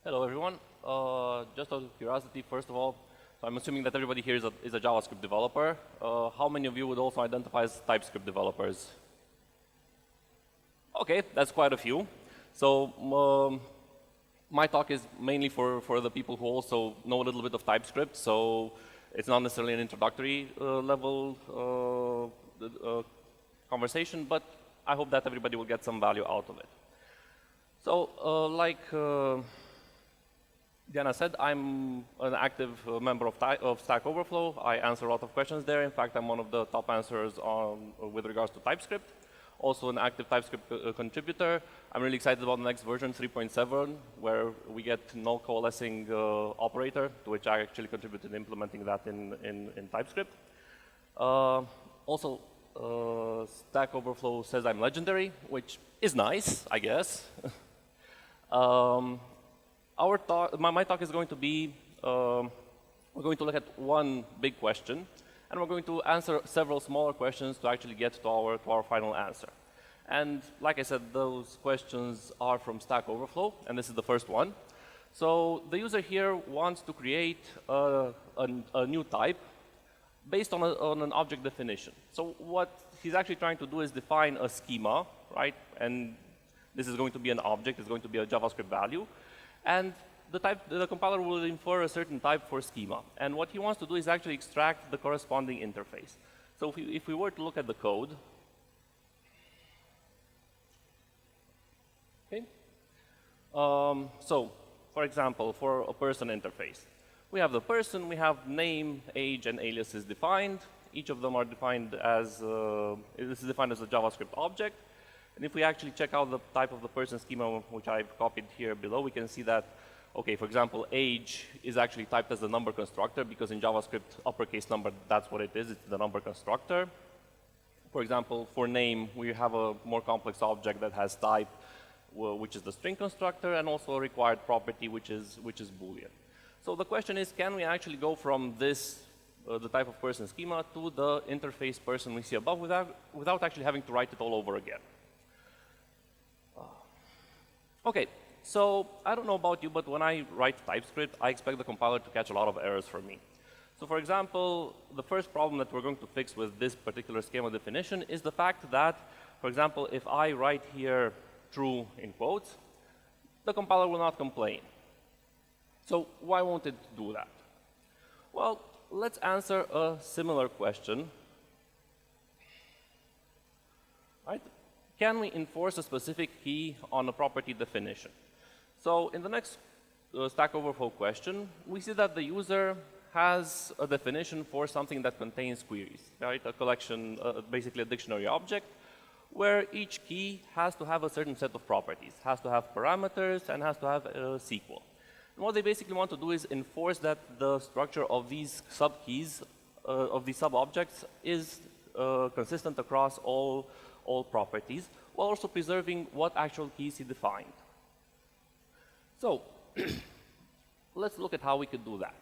Hello, everyone. Just out of curiosity, first of all, so I'm assuming that everybody here is a JavaScript developer. How many of you would also identify as TypeScript developers? Okay, that's quite a few. So my talk is mainly for the people who also know a little bit of TypeScript. So it's not necessarily an introductory level conversation, but I hope that everybody will get some value out of it. So like Diana said, I'm an active member of Stack Overflow. I answer a lot of questions there. In fact, I'm one of the top answers with regards to TypeScript. Also an active TypeScript contributor. I'm really excited about the next version, 3.7, where we get null coalescing operator, to which I actually contributed implementing that in TypeScript. Also, Stack Overflow says I'm legendary, which is nice, I guess. My talk is going to be, we're going to look at one big question, and we're going to answer several smaller questions to actually get to our final answer. And like I said, those questions are from Stack Overflow, and this is the first one. So the user here wants to create a new type based on an object definition. So what he's actually trying to do is define a schema, right? And this is going to be an object, it's going to be a JavaScript value. And the compiler will infer a certain type for schema. And what he wants to do is actually extract the corresponding interface. So if we were to look at the code, okay. So for example, for a person interface, we have the person, we have name, age, and aliases defined. Each of them are defined as, this is defined as a JavaScript object. And if we actually check out the type of the person schema, which I've copied here below, we can see that, okay, for example, age is actually typed as the number constructor, because in JavaScript, uppercase number, that's what it is, it's the number constructor. For example, for name, we have a more complex object that has type, which is the string constructor, and also a required property, which is Boolean. So the question is, can we actually go from this, the type of person schema, to the interface person we see above without actually having to write it all over again? Okay, so I don't know about you, but when I write TypeScript, I expect the compiler to catch a lot of errors for me. So for example, the first problem that we're going to fix with this particular schema definition is the fact that, for example, if I write here true in quotes, the compiler will not complain. So why won't it do that? Well, let's answer a similar question. Right? Can we enforce a specific key on a property definition? So in the next Stack Overflow question, we see that the user has a definition for something that contains queries, right? A collection, basically a dictionary object, where each key has to have a certain set of properties, has to have parameters, and has to have a SQL. And what they basically want to do is enforce that the structure of these subkeys, of these sub-objects, is consistent across all properties, while also preserving what actual keys he defined. So let's look at how we could do that.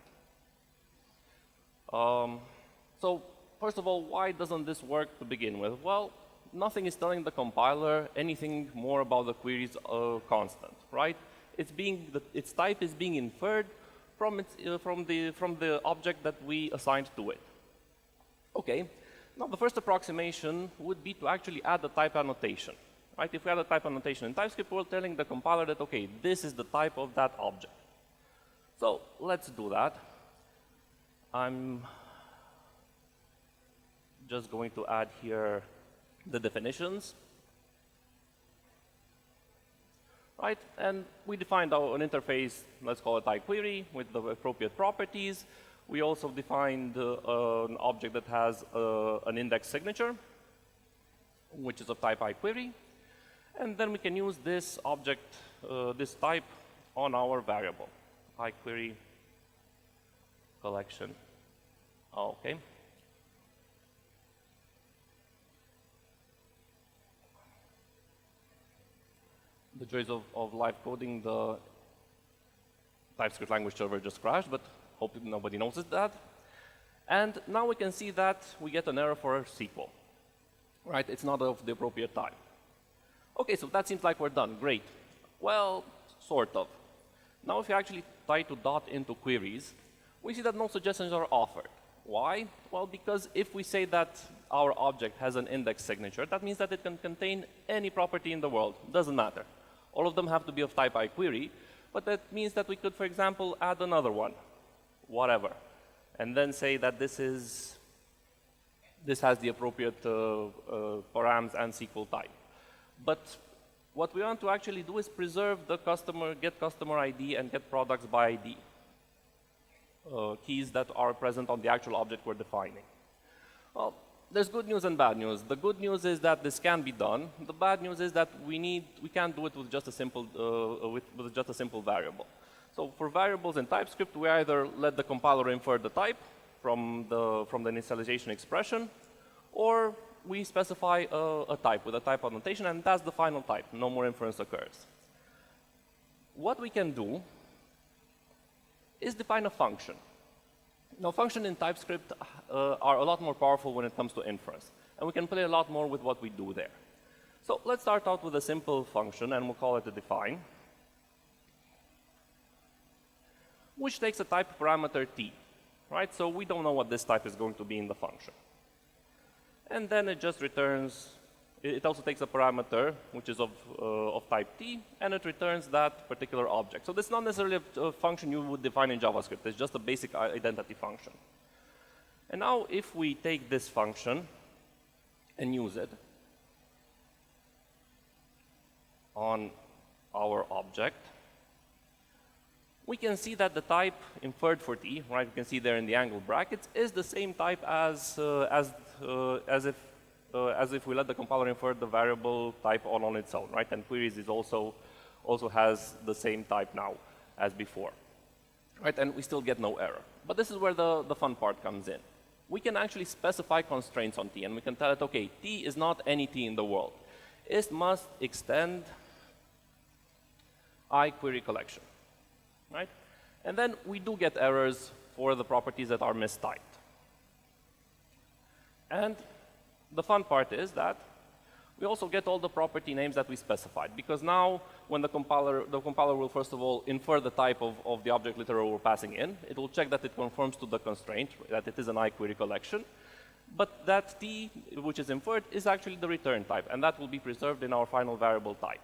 So first of all, why doesn't this work to begin with? Well, nothing is telling the compiler anything more about the query's constant, right? Its type is being inferred from the object that we assigned to it. Okay. Now, the first approximation would be to actually add a type annotation. Right? If we add a type annotation in TypeScript, we're telling the compiler that, okay, this is the type of that object. So let's do that. I'm just going to add here the definitions. Right? And we defined an interface, let's call it iQuery, with the appropriate properties. We also defined an object that has an index signature, which is of type iQuery. And then we can use this object, this type, on our variable, iQuery collection. Okay. The joys of live coding, the TypeScript language server just crashed, but hope nobody noticed that. And now we can see that we get an error for SQL. Right? It's not of the appropriate type. Okay, so that seems like we're done. Great. Well, sort of. Now, if you actually try to dot into queries, we see that no suggestions are offered. Why? Well, because if we say that our object has an index signature, that means that it can contain any property in the world. Doesn't matter. All of them have to be of type iQuery, but that means that we could, for example, add another one, whatever, and then say that this has the appropriate params and SQL type. But what we want to actually do is preserve the customer, get customer ID and get products by ID. Keys that are present on the actual object we're defining. Well, there's good news and bad news. The good news is that this can be done. The bad news is that we can't do it with just a simple variable. So for variables in TypeScript, we either let the compiler infer the type from the initialization expression, or we specify a type with a type annotation, and that's the final type. No more inference occurs. What we can do is define a function. Now, functions in TypeScript are a lot more powerful when it comes to inference, and we can play a lot more with what we do there. So let's start out with a simple function, and we'll call it a define, which takes a type parameter t, right? So we don't know what this type is going to be in the function. And then it just returns, it also takes a parameter, which is of type t, and it returns that particular object. So this is not necessarily a function you would define in JavaScript. It's just a basic identity function. And now if we take this function and use it on our object, we can see that the type inferred for t, right, you can see there in the angle brackets, is the same type as if we let the compiler infer the variable type all on its own, right? And queries is also has the same type now as before, right? And we still get no error. But this is where the fun part comes in. We can actually specify constraints on t, and we can tell it, okay, t is not any t in the world. It must extend iQuery collection, right? And then we do get errors for the properties that are mistyped. And the fun part is that we also get all the property names that we specified, because now when the compiler will first of all infer the type of the object literal we're passing in. It will check that it conforms to the constraint, that it is an iQuery collection. But that t, which is inferred, is actually the return type, and that will be preserved in our final variable type.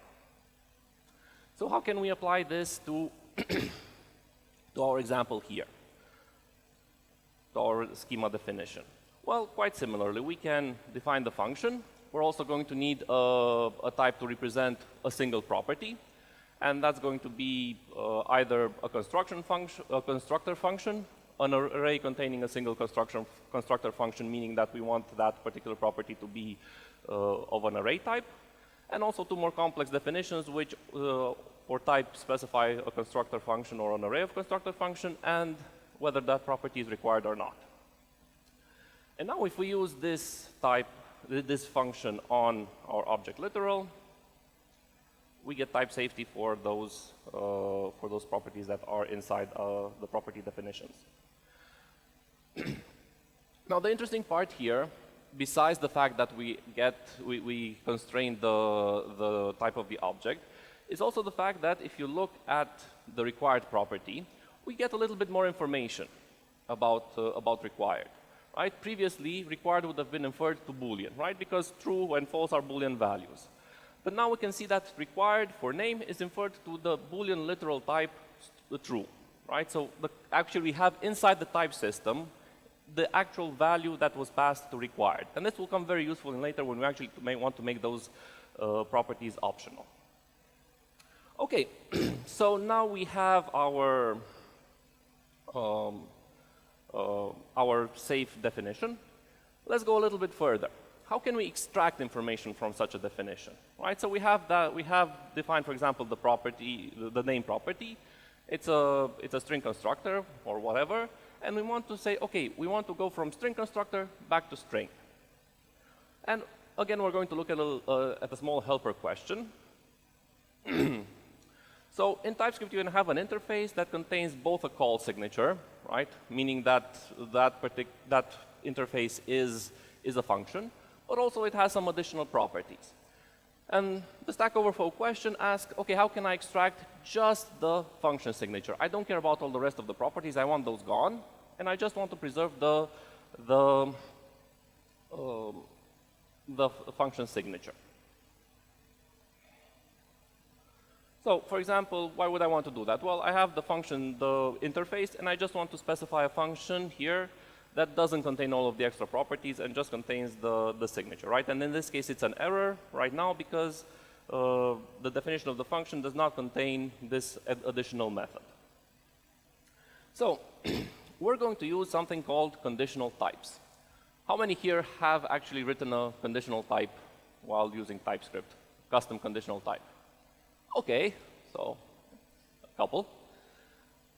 So how can we apply this to, to our example here, to our schema definition? Well, quite similarly, we can define the function. We're also going to need a type to represent a single property, and that's going to be either a constructor function, an array containing a single constructor function, meaning that we want that particular property to be of an array type, and also two more complex definitions, which for type specify a constructor function or an array of constructor function, and whether that property is required or not. And now if we use this this function on our object literal, we get type safety for those properties that are inside the property definitions. Now the interesting part here, besides the fact that we constrain the type of the object, is also the fact that if you look at the required property, we get a little bit more information about required. Right? Previously, required would have been inferred to Boolean, right? Because true and false are Boolean values. But now we can see that required for name is inferred to the Boolean literal type, the true, right? So actually we have inside the type system the actual value that was passed to required. And this will come very useful later when we actually may want to make those properties optional. Okay, so now we have our safe definition. Let's go a little bit further. How can we extract information from such a definition? Right. So we have defined, for example, the property, the name property. It's a string constructor or whatever, and we want to say, okay, we want to go from string constructor back to string. And again, we're going to look at a small helper question. So in TypeScript, you can have an interface that contains both a call signature, right, meaning that interface is a function, but also it has some additional properties. And the Stack Overflow question asks, okay, how can I extract just the function signature? I don't care about all the rest of the properties. I want those gone. And I just want to preserve the function signature. So, for example, why would I want to do that? Well, I have the function, the interface, and I just want to specify a function here that doesn't contain all of the extra properties and just contains the signature, right? And in this case, it's an error right now because the definition of the function does not contain this additional method. So, we're going to use something called conditional types. How many here have actually written a conditional type while using TypeScript, custom conditional type? Okay, so a couple.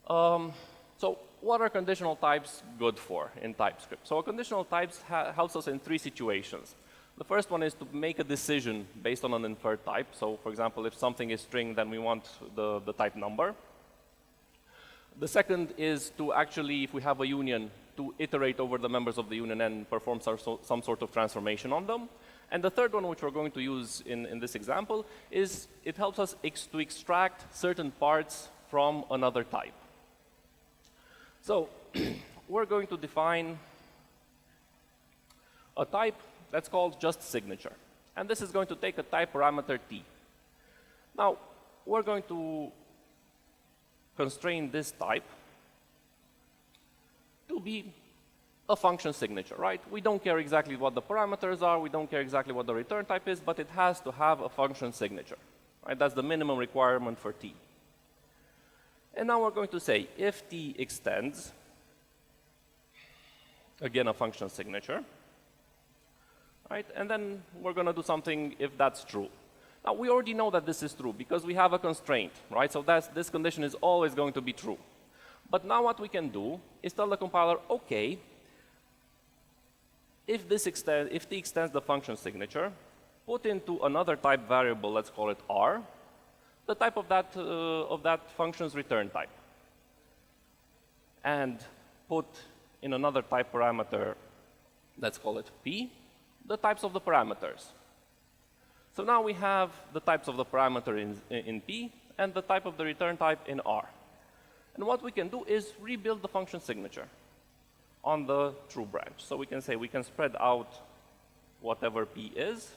So what are conditional types good for in TypeScript? So a conditional types helps us in three situations. The first one is to make a decision based on an inferred type. So for example, if something is string, then we want the type number. The second is to actually, if we have a union, to iterate over the members of the union and perform some sort of transformation on them. And the third one, which we're going to use in this example, is it helps us to extract certain parts from another type. So we're going to define a type that's called just signature. And this is going to take a type parameter t. Now, we're going to constrain this type to be a function signature, right? We don't care exactly what the parameters are, we don't care exactly what the return type is, but it has to have a function signature, right? That's the minimum requirement for t. And now we're going to say if t extends, again a function signature, right? And then we're going to do something if that's true. Now we already know that this is true because we have a constraint, right? So this condition is always going to be true. But now what we can do is tell the compiler, okay, if t extends the function signature, put into another type variable, let's call it r, the type of that function's return type. And put in another type parameter, let's call it p, the types of the parameters. So now we have the types of the parameter in p and the type of the return type in r. And what we can do is rebuild the function signature on the true branch. So we can say we can spread out whatever p is,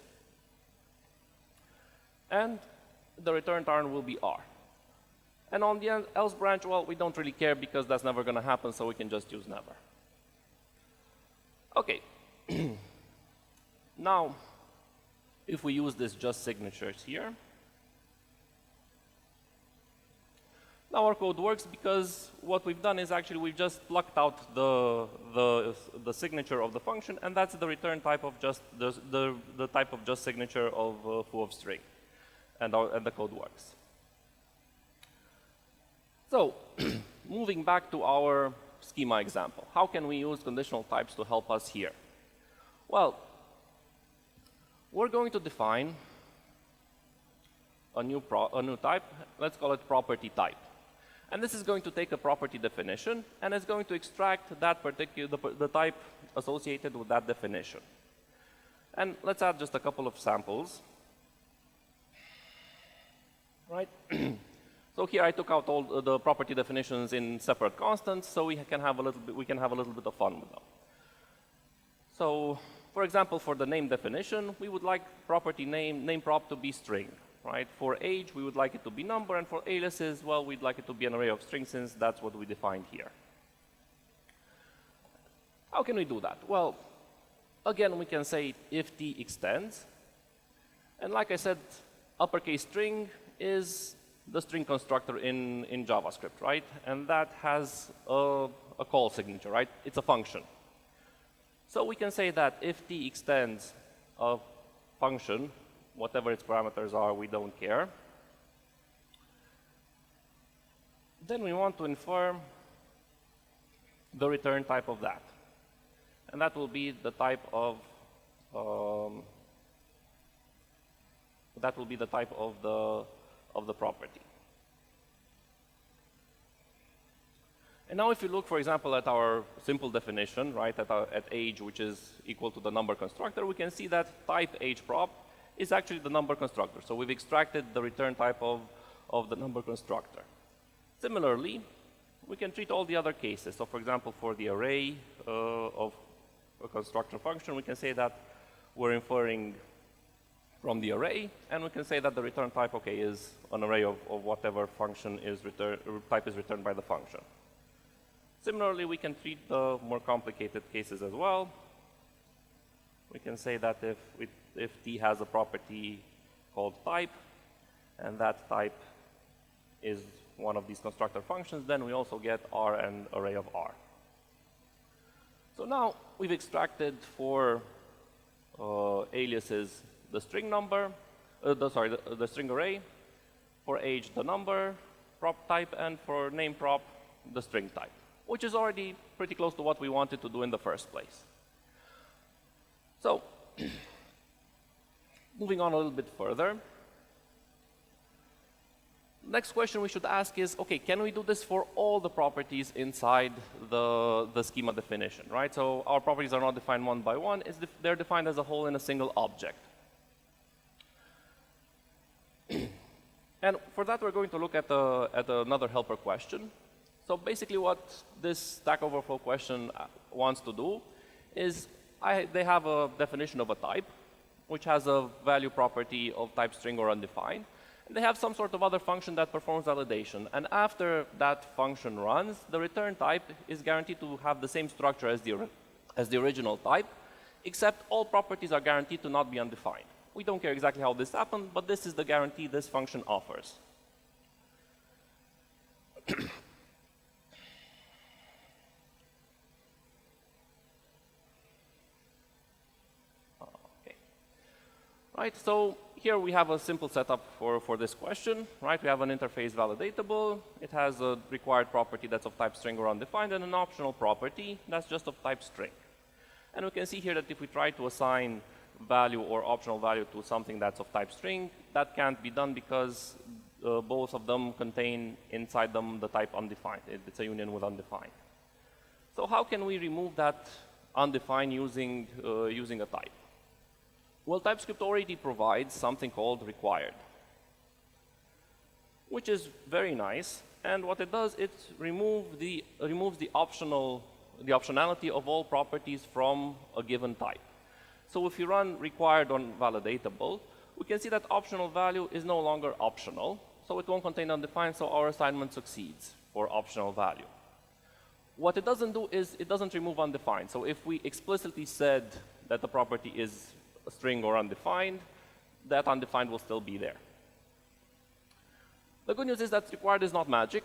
and the return type will be r. And on the else branch, well, we don't really care because that's never going to happen, so we can just use never. Okay. Now, if we use this just signatures here, now our code works because what we've done is actually we've just plucked out the signature of the function, and that's the return type of just the type of just signature of foo of string, and the code works. So, moving back to our schema example, how can we use conditional types to help us here? Well, we're going to define a new type. Let's call it property type. And this is going to take a property definition, and it's going to extract that the type associated with that definition. And let's add just a couple of samples. Right? So here I took out all the property definitions in separate constants, so we can have a little bit of fun with them. So, for example, for the name definition, we would like property name prop to be string. Right? For age, we would like it to be number, and for aliases, well, we'd like it to be an array of strings since that's what we defined here. How can we do that? Well, again, we can say if t extends, and like I said, uppercase string is the string constructor in JavaScript, right? And that has a call signature, right? It's a function. So we can say that if t extends a function, whatever its parameters are, we don't care. Then we want to infer the return type of that. And that will be the type of the property. And now if you look, for example, at our simple definition, right, at age, which is equal to the number constructor, we can see that type age prop is actually the number constructor. So we've extracted the return type of the number constructor. Similarly, we can treat all the other cases. So for example, for the array of a constructor function, we can say that we're inferring from the array, and we can say that the return type, okay, is an array of whatever function is type is returned by the function. Similarly, we can treat the more complicated cases as well. We can say that if T has a property called type, and that type is one of these constructor functions, then we also get R an array of R. So now we've extracted for aliases the string number, the string array, for age the number prop type, and for name prop the string type, which is already pretty close to what we wanted to do in the first place. So moving on a little bit further, next question we should ask is, okay, can we do this for all the properties inside the schema definition, right? So our properties are not defined one by one, they're defined as a whole in a single object. And for that, we're going to look at another helper question. So basically what this Stack Overflow question wants to do is they have a definition of a type, which has a value property of type string or undefined. They have some sort of other function that performs validation. And after that function runs, the return type is guaranteed to have the same structure as the original type, except all properties are guaranteed to not be undefined. We don't care exactly how this happened, but this is the guarantee this function offers. Okay. Right, so here we have a simple setup for this question, right? We have an interface validatable. It has a required property that's of type string or undefined, and an optional property that's just of type string. And we can see here that if we try to assign value or optional value to something that's of type string, that can't be done because both of them contain inside them the type undefined. It's a union with undefined. So how can we remove that undefined using a type? Well, Typescript already provides something called required, which is very nice. And what it does, it removes the optionality of all properties from a given type. So if you run required on validatable, we can see that optional value is no longer optional. So it won't contain undefined, so our assignment succeeds for optional value. What it doesn't do is it doesn't remove undefined. So if we explicitly said that the property is a string or undefined, that undefined will still be there. The good news is that required is not magic,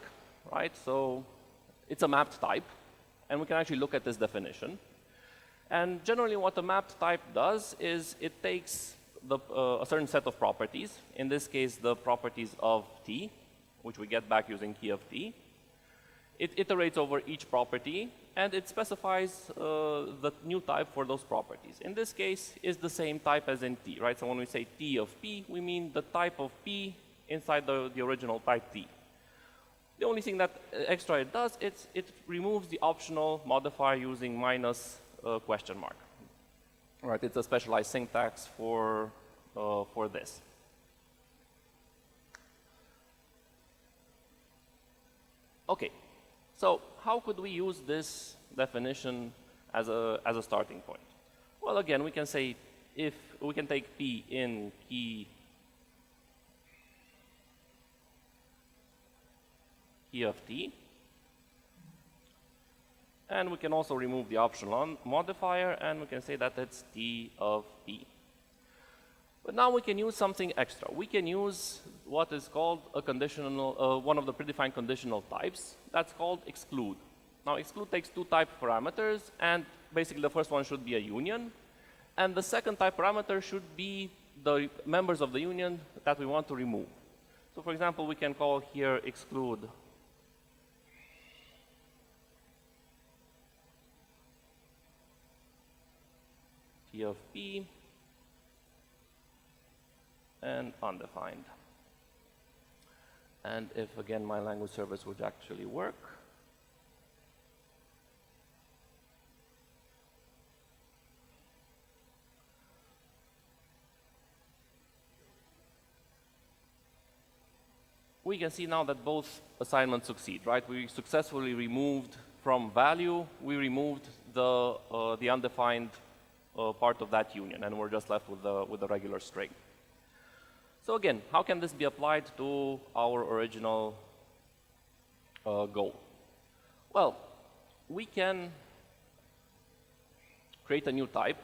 right? So it's a mapped type, and we can actually look at this definition. And generally what a mapped type does is it takes a certain set of properties, in this case the properties of T, which we get back using key of T. It iterates over each property, and it specifies the new type for those properties. In this case, is the same type as in T, right? So when we say T of P, we mean the type of P inside the original type T. The only thing that extra it does, it removes the optional modifier using minus question mark. All right, it's a specialized syntax for this. Okay, so how could we use this definition as a starting point? Well, again, we can say if we can take P in key of T, and we can also remove the optional modifier, and we can say that it's T of P. But now we can use something extra. We can use what is called a conditional, one of the predefined conditional types. That's called exclude. Now, exclude takes two type parameters, and basically the first one should be a union, and the second type parameter should be the members of the union that we want to remove. So, for example, we can call here exclude T of P and undefined. And if, again, my language service would actually work, we can see now that both assignments succeed, right? We successfully removed from value, we removed the undefined part of that union, and we're just left with the regular string. So again, how can this be applied to our original goal? Well, we can create a new type,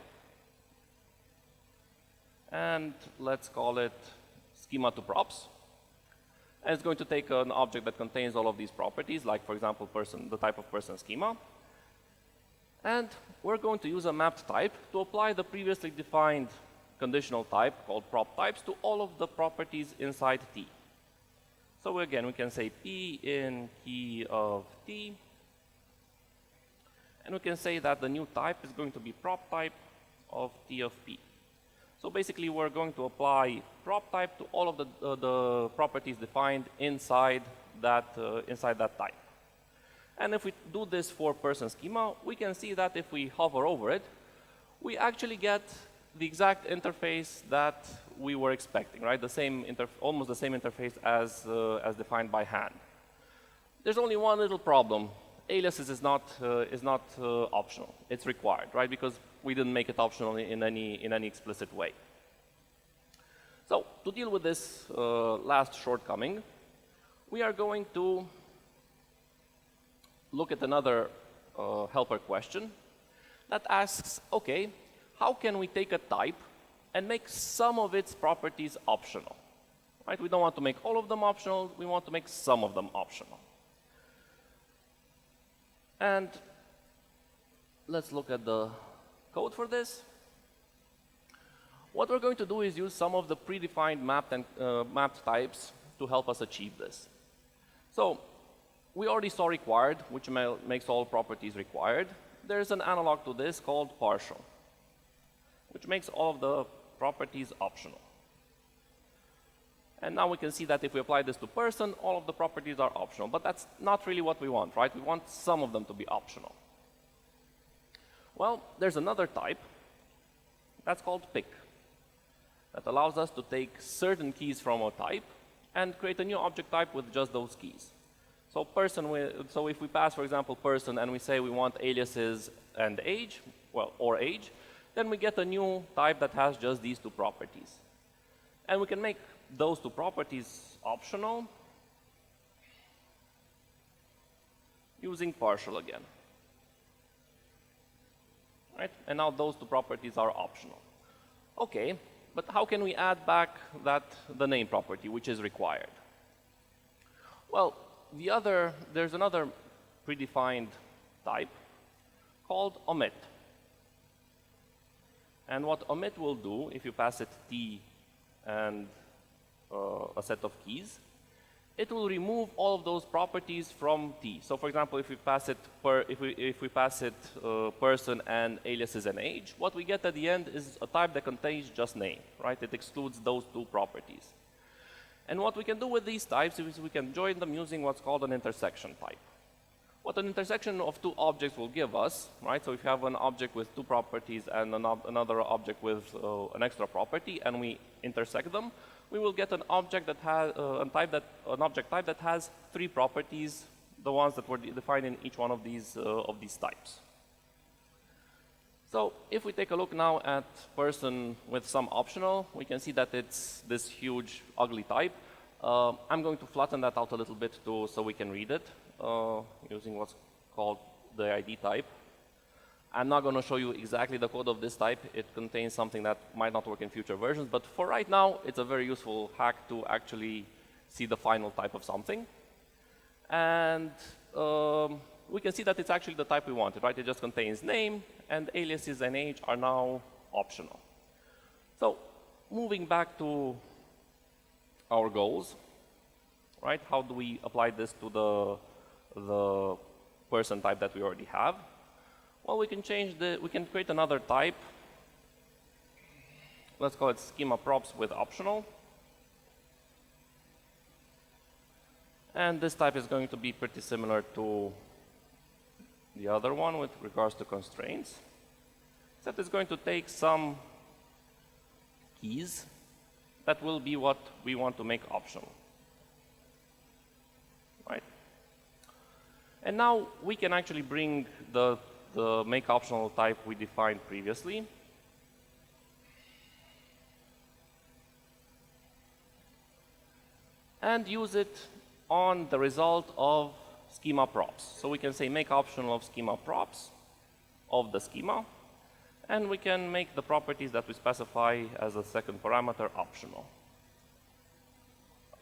and let's call it schema to props. And it's going to take an object that contains all of these properties, like, for example, the type of person schema. And we're going to use a mapped type to apply the previously defined conditional type called prop types to all of the properties inside T. So again, we can say P in key of T. And we can say that the new type is going to be prop type of T of P. So basically, we're going to apply prop type to all of the properties defined inside that type. And if we do this for person schema, we can see that if we hover over it, we actually get the exact interface that we were expecting, right? Almost the same interface as defined by hand. There's only one little problem. Aliases is not optional. It's required, right? Because we didn't make it optional in any explicit way. So to deal with this last shortcoming, we are going to look at another helper question that asks, okay, how can we take a type and make some of its properties optional? Right? We don't want to make all of them optional. We want to make some of them optional. And let's look at the code for this. What we're going to do is use some of the predefined mapped types to help us achieve this. So we already saw required, which makes all properties required. There's an analog to this called partial, which makes all of the properties optional. And now we can see that if we apply this to person, all of the properties are optional. But that's not really what we want, right? We want some of them to be optional. Well, there's another type that's called pick that allows us to take certain keys from a type and create a new object type with just those keys. So so if we pass, for example, person and we say we want aliases and age, or age, then we get a new type that has just these two properties. And we can make those two properties optional using partial again. Right? And now those two properties are optional. Okay, but how can we add back the name property, which is required? Well, there's another predefined type called omit. And what omit will do, if you pass it T and a set of keys, it will remove all of those properties from T. So, for example, if we pass it person and aliases and age, what we get at the end is a type that contains just name, right? It excludes those two properties. And what we can do with these types is we can join them using what's called an intersection type. What an intersection of two objects will give us, right? So if you have an object with two properties and another object with an extra property, and we intersect them, we will get an object that has an object type that has three properties, the ones that were defined in each one of these types. So if we take a look now at person with some optional, we can see that it's this huge, ugly type. I'm going to flatten that out a little bit so we can read it using what's called the ID type. I'm not going to show you exactly the code of this type. It contains something that might not work in future versions, but for right now, it's a very useful hack to actually see the final type of something. And we can see that it's actually the type we wanted, right? It just contains name, and aliases and age are now optional. So moving back to our goals, right? How do we apply this to the person type that we already have? Well, we can create another type. Let's call it schema props with optional. And this type is going to be pretty similar to the other one with regards to constraints, except it's going to take some keys that will be what we want to make optional. And now we can actually bring the make optional type we defined previously. And use it on the result of schema props. So we can say make optional of schema props of the schema, and we can make the properties that we specify as a second parameter optional.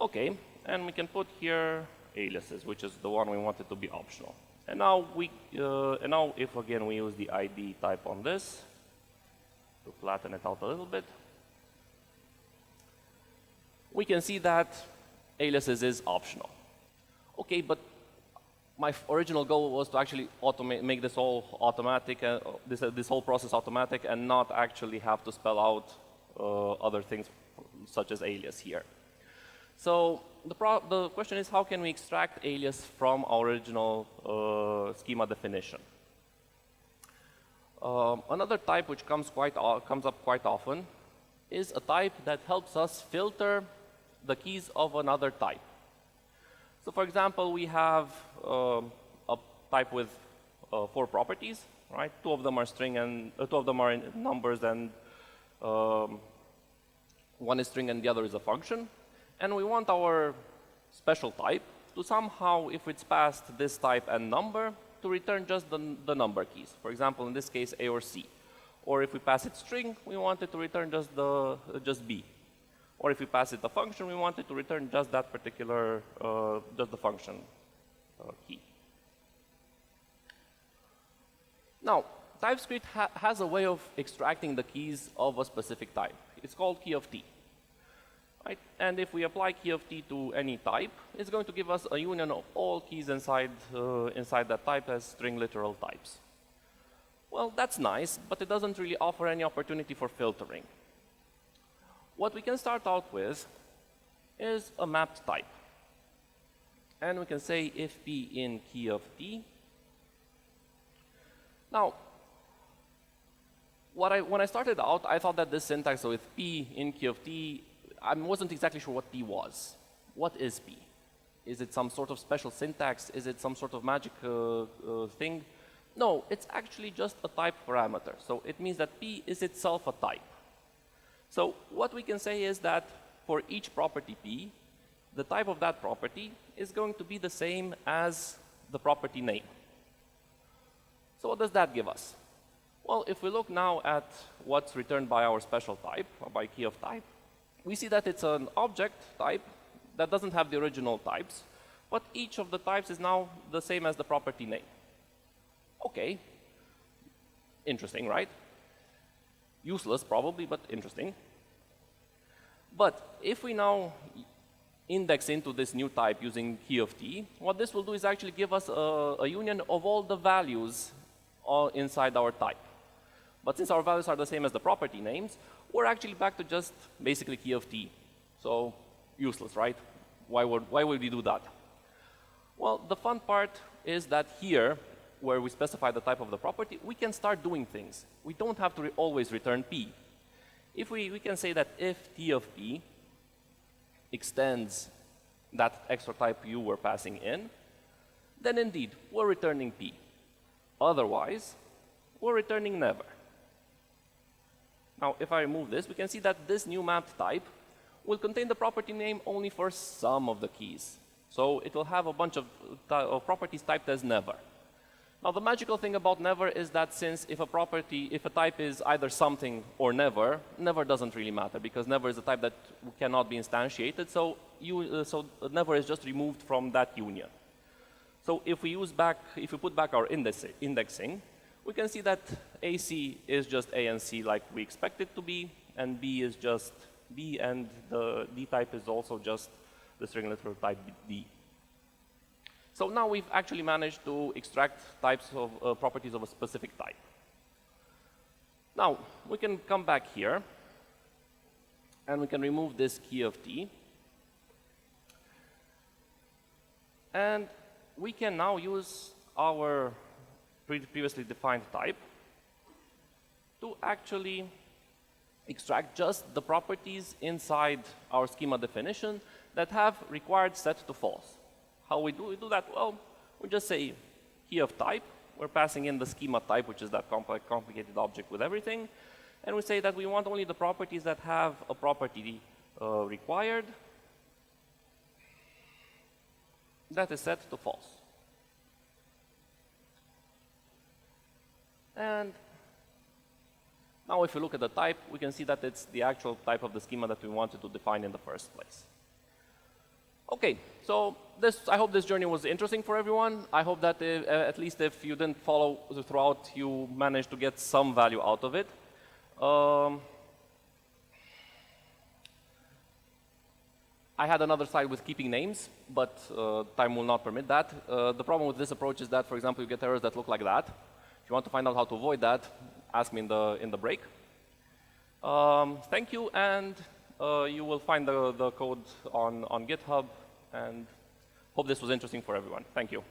Okay, and we can put here aliases, which is the one we wanted to be optional. And now if again we use the ID type on this to flatten it out a little bit, we can see that aliases is optional. Okay, but my original goal was to actually make this all automatic, this whole process automatic, and not actually have to spell out other things such as alias here. So the question is, how can we extract alias from our original schema definition? Another type which comes up quite often is a type that helps us filter the keys of another type. So for example, we have a type with 4 properties, right? 2 of them are string and 2 of them are in numbers, and one is string and the other is a function. And we want our special type to somehow, if it's passed this type and number, to return just the number keys. For example, in this case, A or C. Or if we pass it string, we want it to return just B. Or if we pass it a function, we want it to return just that particular, just the function key. Now, TypeScript has a way of extracting the keys of a specific type. It's called key of T. Right? And if we apply key of T to any type, it's going to give us a union of all keys inside that type as string literal types. Well, that's nice, but it doesn't really offer any opportunity for filtering. What we can start out with is a mapped type. And we can say if P in key of T. Now, when I started out, I thought that this syntax with P in key of T, I wasn't exactly sure what P was. What is P? Is it some sort of special syntax? Is it some sort of magic thing? No, it's actually just a type parameter. So it means that P is itself a type. So what we can say is that for each property P, the type of that property is going to be the same as the property name. So what does that give us? Well, if we look now at what's returned by our special type, or by key of type, we see that it's an object type that doesn't have the original types, but each of the types is now the same as the property name. Okay. Interesting, right? Useless, probably, but interesting. But if we now index into this new type using key of T, what this will do is actually give us a union of all the values inside our type. But since our values are the same as the property names, we're actually back to just basically key of T. So useless, right? Why would we do that? Well, the fun part is that here, where we specify the type of the property, we can start doing things. We don't have to always return P. If we can say that if T of P extends that extra type you were passing in, then indeed, we're returning P. Otherwise, we're returning never. Now, if I remove this, we can see that this new mapped type will contain the property name only for some of the keys. So it will have a bunch of properties typed as never. Now, the magical thing about never is that since if a type is either something or never, never doesn't really matter, because never is a type that cannot be instantiated, so never is just removed from that union. So if we put back our indexing, we can see that AC is just A and C like we expect it to be, and B is just B, and the D type is also just the string literal type D. So now we've actually managed to extract types of properties of a specific type. Now, we can come back here, and we can remove this key of T. And we can now use our previously defined type to actually extract just the properties inside our schema definition that have required set to false. How we do that? Well, we just say key of type. We're passing in the schema type, which is that complicated object with everything. And we say that we want only the properties that have a property required that is set to false. And now if you look at the type, we can see that it's the actual type of the schema that we wanted to define in the first place. Okay, so I hope this journey was interesting for everyone. I hope that at least if you didn't follow throughout, you managed to get some value out of it. I had another slide with keeping names, but time will not permit that. The problem with this approach is that, for example, you get errors that look like that. If you want to find out how to avoid that, ask me in the break. Thank you, and you will find the code on GitHub, and hope this was interesting for everyone. Thank you.